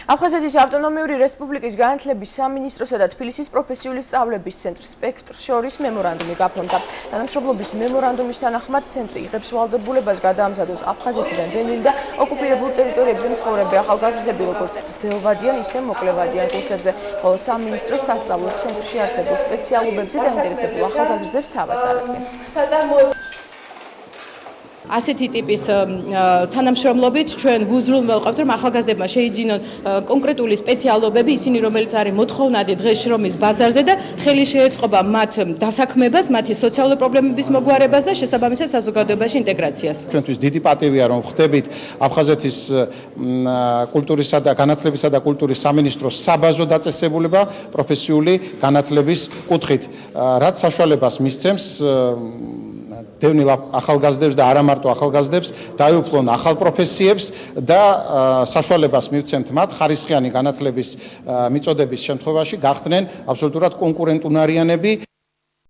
აფხაზეთის ავტონომიური რესპუბლიკის განათლების სამინისტროსა და თბილისის პროფესიული სწავლების ცენტრის სპექტრ შორის მემორანდუმი გაფორმდა. თანამშრომლობის მემორანდუმის თანახმად ცენტრი იღებს ვალდებულებას გადაამზადოს აფხაზეთიდან დენილი და ოკუპირებულ ტერიტორიებზე მცხოვრები ახალგაზრდები როგორც გრძელვადიან, ისე მოკლევადიან კურსებზე, ხოლო სამინისტრო სასწავლო ცენტრში არსებულ სპეციალობებზე დაინტერესებულ ახალგაზრდებს თავად წარადგენს. ასეთი ტიპის თანამშრომლობით ჩვენ ვუზრუნველყავთ, რომ ახალგაზრდებმა შეიძინონ კონკრეტული სპეციალობები, ისინი რომელიც არის მოთხოვნადი დღეს შრომის ბაზარზე და ხელი შეეწყობა მათ დასაქმებას, მათი სოციალური პრობლემების მოგვარებას და შესაბამისად საზოგადოებაში ინტეგრაციას. ჩვენთვის დიდი პატივია, რომ ხდებით აფხაზეთის კულტურისა და განათლებისა და კულტურის სამინისტროს საბაზო დაწესებულება პროფესიული განათლების კუთხით, რაც საშუალებას მისცემს დევნილ ახალგაზრდებს და არა მარტო ახალგაზრდებს დაეუფლონ ახალ პროფესიებს და საშუალებას მივცემთ მათ ხარისხიანი განათლების მიწოდების შემთხვევაში გახდნენ აბსოლუტურად კონკურენტუნარიანები.